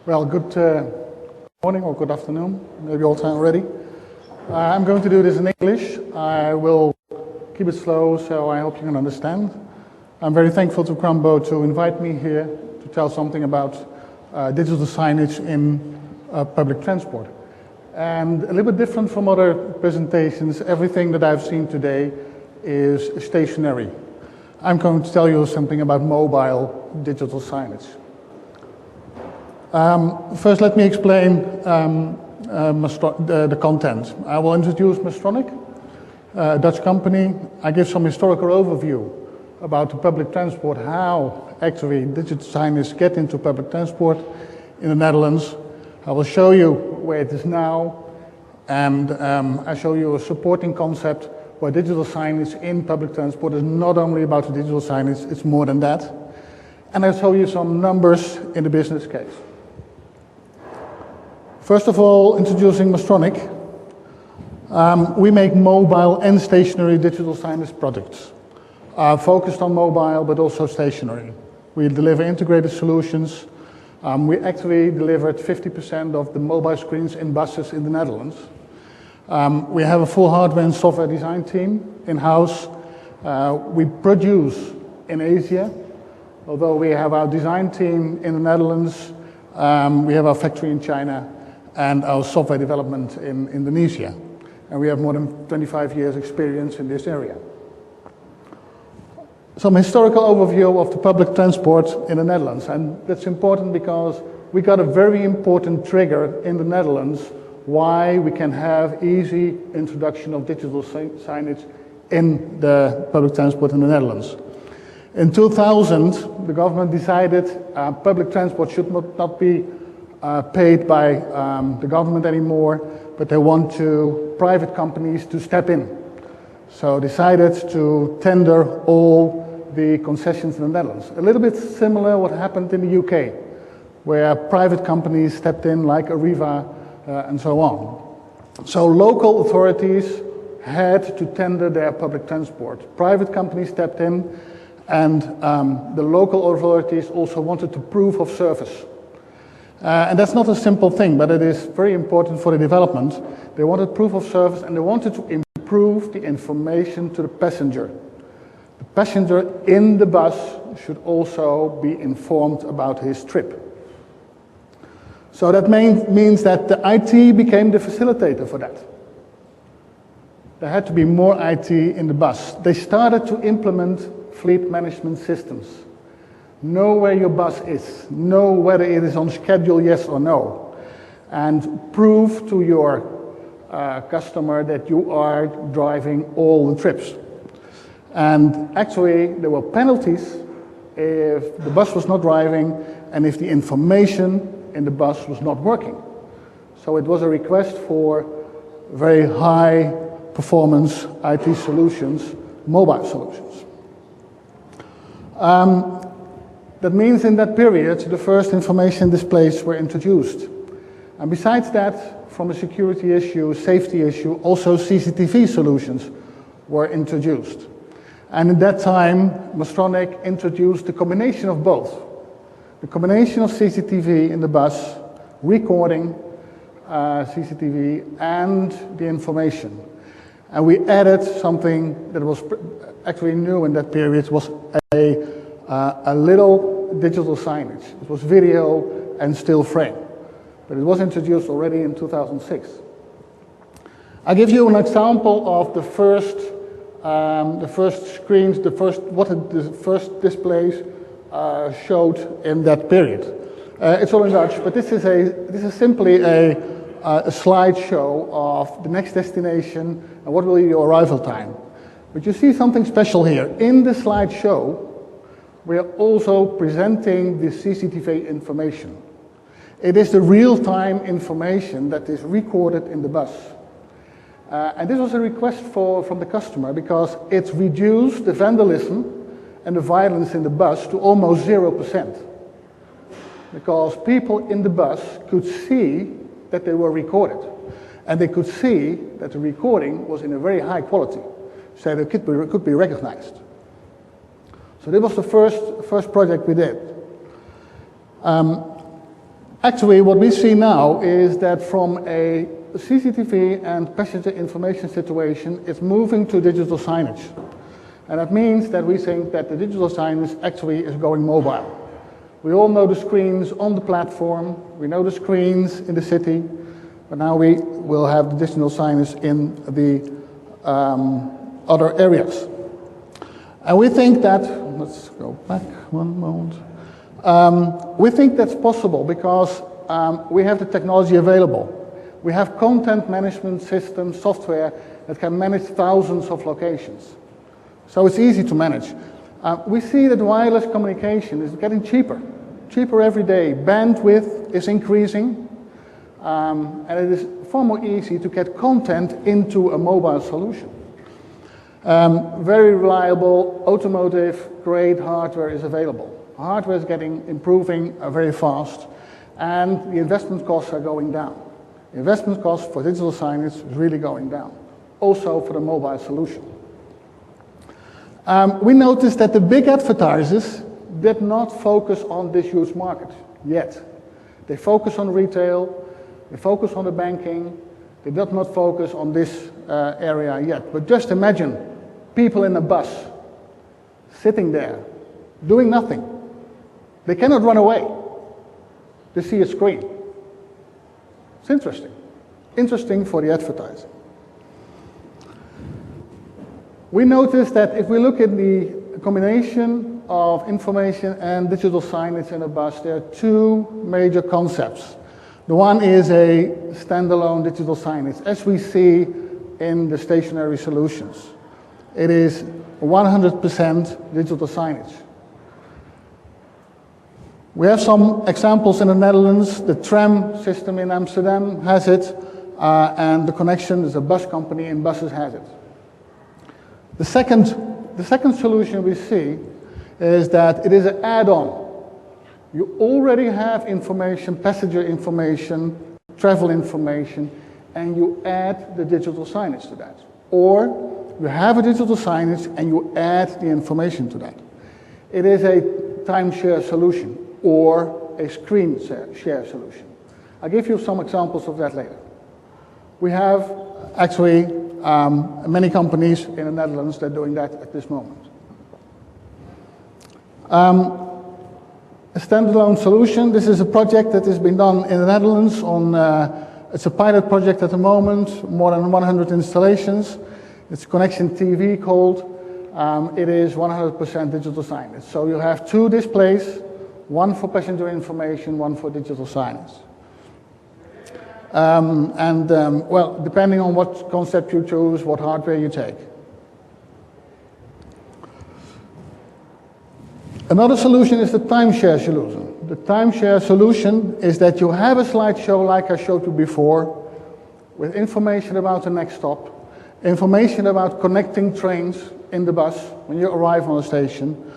Well, good morning or good afternoon, maybe all time already. I'm going to do this in English. I will keep it slow, so I hope you can understand. I'm very thankful to Crambo to invite me here to tell something about digital signage in public transport. And a little bit different from other presentations, everything that I've seen today is stationary. I'm going to tell you something about mobile digital signage. First, let me explain the content. I will introduce Maestronic, a Dutch company. I give some historical overview about the public transport, how actually digital signage get into public transport in the Netherlands. I will show you where it is now, and I show you a supporting concept where digital signage in public transport is not only about the digital signage, it's more than that. And I'll show you some numbers in the business case. First of all, introducing Maestronic. We make mobile and stationary digital signage products, focused on mobile but also stationary. We deliver integrated solutions. We actually delivered 50% of the mobile screens in buses in the Netherlands. We have a full hardware and software design team in-house. We produce in Asia, although we have our design team in the Netherlands. We have our factory in China and our software development in Indonesia. And we have more than 25 years experience in this area. Some historical overview of the public transport in the Netherlands. And that's important because we got a very important trigger in the Netherlands why we can have easy introduction of digital signage in the public transport in the Netherlands. In 2000, the government decided public transport should not be paid by the government anymore, but they want private companies to step in. So decided to tender all the concessions in the Netherlands. A little bit similar what happened in the UK, where private companies stepped in like Arriva and so on. So local authorities had to tender their public transport. Private companies stepped in, and the local authorities also wanted to proof of service. And that's not a simple thing, but it is very important for the development. They wanted proof of service, and they wanted to improve the information to the passenger. The passenger in the bus should also be informed about his trip. So that means that the IT became the facilitator for that. There had to be more IT in the bus. They started to implement fleet management systems. Know where your bus is, know whether it is on schedule, yes or no, and prove to your customer that you are driving all the trips. And actually, there were penalties if the bus was not driving and if the information in the bus was not working. So it was a request for very high performance IT solutions, mobile solutions. That means in that period, the first information displays were introduced. And besides that, from a security issue, safety issue, also CCTV solutions were introduced. And at that time, Maestronic introduced the combination of both. The combination of CCTV in the bus, recording CCTV, and the information. And we added something that was actually new in that period, was a little digital signage. It was video and still frame, but it was introduced already in 2006. I'll give you an example of the first screens, what the first displays showed in that period. It's all in Dutch, but this is simply a slideshow of the next destination and what will be your arrival time. But you see something special here. In the slideshow, we are also presenting the CCTV information. It is the real-time information that is recorded in the bus. And this was a request from the customer because it's reduced the vandalism and the violence in the bus to almost 0%. Because people in the bus could see that they were recorded. And they could see that the recording was in a very high quality, so it could be recognized. So this was the first project we did. Actually, what we see now is that from a CCTV and passenger information situation, it's moving to digital signage. And that means that we think that the digital signage actually is going mobile. We all know the screens on the platform, we know the screens in the city, but now we will have the digital signage in the other areas. And we think that, let's go back one moment. We think that's possible because we have the technology available. We have content management systems, software that can manage thousands of locations. So it's easy to manage. We see that wireless communication is getting cheaper every day. Bandwidth is increasing, and it is far more easy to get content into a mobile solution. Very reliable, automotive-grade hardware is available. Hardware is improving very fast, and the investment costs are going down. The investment cost for digital signage is really going down, also for the mobile solution. We noticed that the big advertisers did not focus on this huge market yet. They focus on retail, they focus on the banking, they did not focus on this area yet. But just imagine people in a bus sitting there, doing nothing. They cannot run away. They see a screen. It's interesting. Interesting for the advertiser. We noticed that if we look at the combination of information and digital signage in a bus, there are two major concepts. The one is a standalone digital signage, as we see in the stationary solutions. It is 100% digital signage. We have some examples in the Netherlands. The tram system in Amsterdam has it, and the connection is a bus company in buses has it. The second solution we see is that it is an add-on. You already have information, passenger information, travel information, and you add the digital signage to that. Or you have a digital signage and you add the information to that. It is a timeshare solution or a screen share solution. I'll give you some examples of that later. We have actually many companies in the Netherlands that are doing that at this moment. A standalone solution. This is a project that has been done in the Netherlands. It's a pilot project at the moment, more than 100 installations. It's Connection TV called. It is 100% digital signage. So you have two displays, one for passenger information, one for digital signage. Well, depending on what concept you choose, what hardware you take. Another solution is the timeshare solution. The timeshare solution is that you have a slideshow like I showed you before, with information about the next stop, information about connecting trains in the bus when you arrive on the station,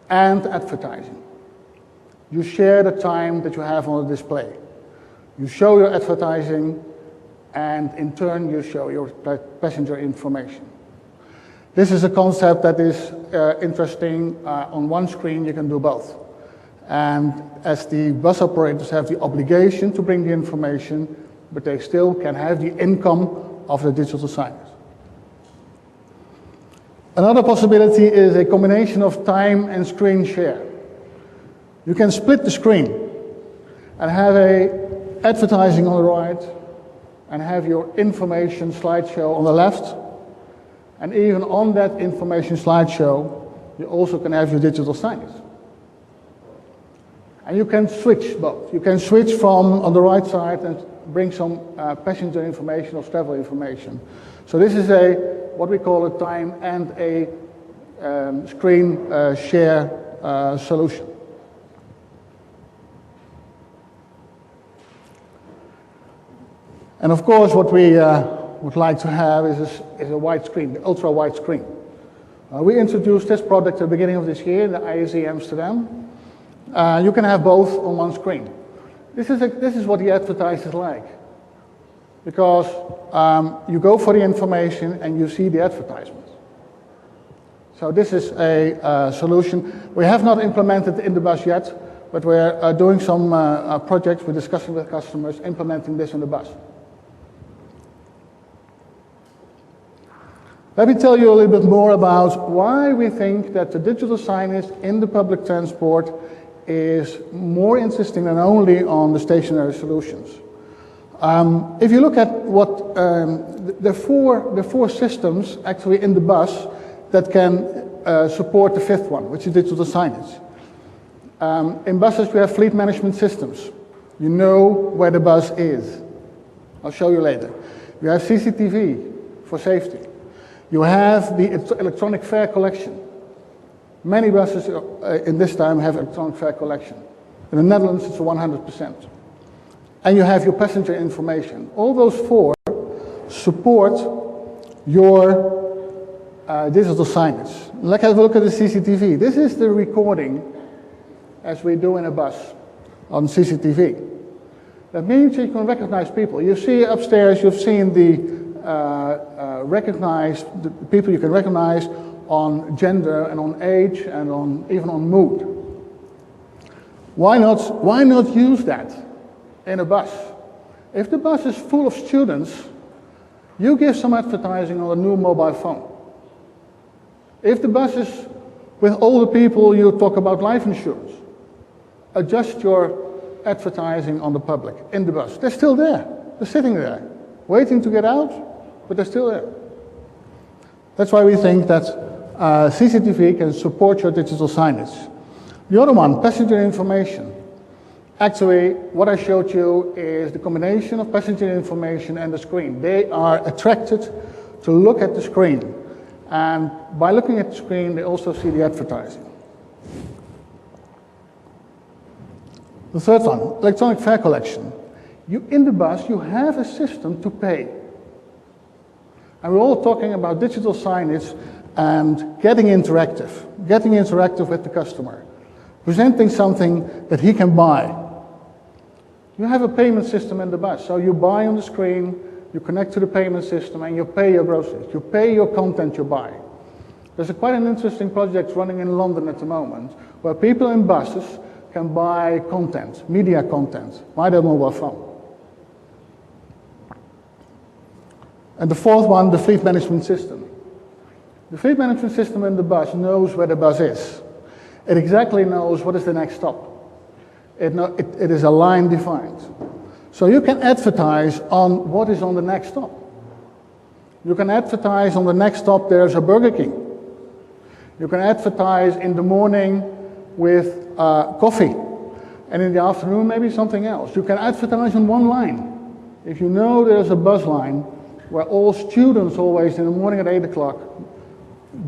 and advertising. You share the time that you have on the display. You show your advertising, and in turn you show your passenger information. This is a concept that is interesting. On one screen you can do both. And as the bus operators have the obligation to bring the information, but they still can have the income of the digital signage. Another possibility is a combination of time and screen share. You can split the screen and have advertising on the right and have your information slideshow on the left. And even on that information slideshow, you also can have your digital signage. And you can switch both. You can switch from on the right side and bring some passenger information or travel information. So this is what we call a time and a screen share solution. And of course, what we would like to have is a wide screen, the ultra-wide screen. We introduced this product at the beginning of this year in the ISE Amsterdam. You can have both on one screen. This is what the advertisers like, because you go for the information and you see the advertisement. So this is a solution. We have not implemented it in the bus yet, but we're doing some projects, we're discussing with customers, implementing this in the bus. Let me tell you a little bit more about why we think that the digital signage in the public transport is more interesting than only on the stationary solutions. If you look at what the four systems actually in the bus that can support the fifth one, which is digital signage. In buses we have fleet management systems. You know where the bus is. I'll show you later. You have CCTV for safety. You have the electronic fare collection. Many buses in this time have electronic fare collection. In the Netherlands it's 100%. And you have your passenger information. All those four support your digital signage. Let's have a look at the CCTV. This is the recording as we do in a bus on CCTV. That means you can recognize people. You see upstairs, you've seen the the people you can recognize on gender and on age and even on mood. Why not use that in a bus? If the bus is full of students, you give some advertising on a new mobile phone. If the bus is with older people, you talk about life insurance. Adjust your advertising on the public in the bus. They're still there. They're sitting there, waiting to get out, but they're still there. That's why we think that CCTV can support your digital signage. The other one, passenger information. Actually, what I showed you is the combination of passenger information and the screen. They are attracted to look at the screen. And by looking at the screen, they also see the advertising. The third one, electronic fare collection. In the bus, you have a system to pay. And we're all talking about digital signage and getting interactive with the customer, presenting something that he can buy. You have a payment system in the bus, so you buy on the screen, you connect to the payment system, and you pay your groceries. You pay your content you buy. There's quite an interesting project running in London at the moment, where people in buses can buy content, media content, by their mobile phone. And the fourth one, the fleet management system. The fleet management system in the bus knows where the bus is. It exactly knows what is the next stop. It is a line defined. So you can advertise on what is on the next stop. You can advertise on the next stop there's a Burger King. You can advertise in the morning with coffee, and in the afternoon maybe something else. You can advertise on one line. If you know there's a bus line where all students always in the morning at 8 o'clock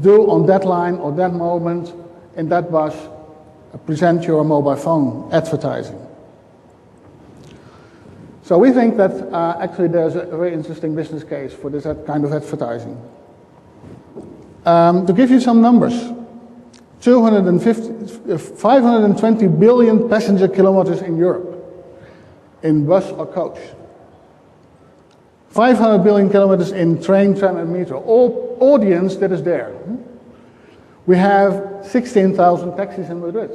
do on that line or that moment in that bus present your mobile phone advertising. So we think that actually there's a very interesting business case for this kind of advertising. To give you some numbers, 520 billion passenger kilometers in Europe, in bus or coach. 500 billion kilometers in train, tram and metro, all audience that is there. We have 16,000 taxis in Madrid,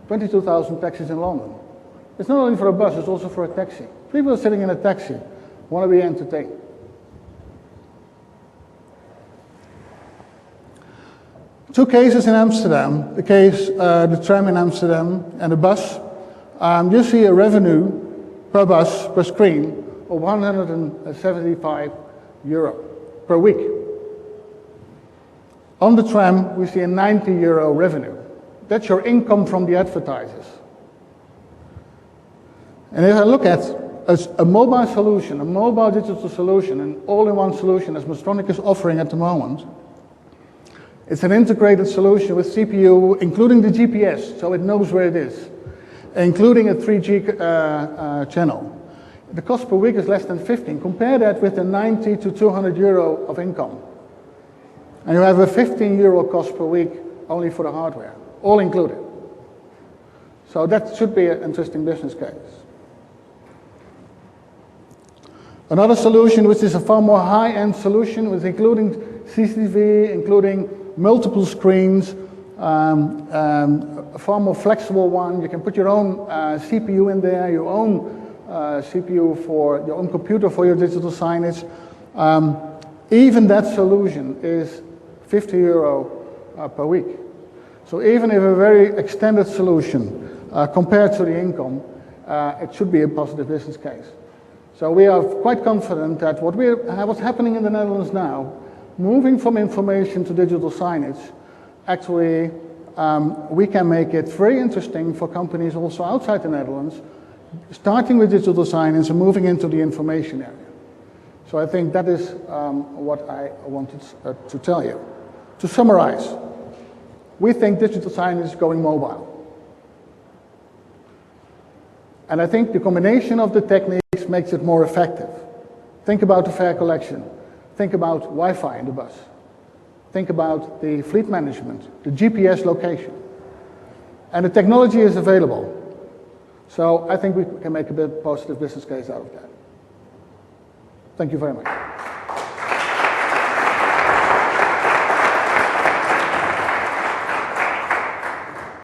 22,000 taxis in London. It's not only for a bus, it's also for a taxi. People are sitting in a taxi, want to be entertained. Two cases in Amsterdam, the case, the tram in Amsterdam and the bus. You see a revenue per bus, per screen, of €175 per week. On the tram, we see a €90 revenue. That's your income from the advertisers. And if I look at a mobile solution, a mobile digital solution, an all-in-one solution as Maestronic is offering at the moment, it's an integrated solution with CPU, including the GPS, so it knows where it is, including a 3G channel. The cost per week is less than 15. Compare that with the 90 to €200 of income. And you have a €15 cost per week only for the hardware, all included. So that should be an interesting business case. Another solution, which is a far more high-end solution, with including CCTV, including multiple screens, a far more flexible one. You can put your own CPU in there, your own CPU for your own computer for your digital signage. Even that solution is €50 per week. So even if a very extended solution compared to the income, it should be a positive business case. So we are quite confident that what's happening in the Netherlands now, moving from information to digital signage, actually we can make it very interesting for companies also outside the Netherlands, starting with digital signage and moving into the information area. So I think that is what I wanted to tell you. To summarize, we think digital signage is going mobile. And I think the combination of the techniques makes it more effective. Think about the fare collection. Think about Wi-Fi in the bus. Think about the fleet management, the GPS location. And the technology is available. So I think we can make a bit positive business case out of that. Thank you very much.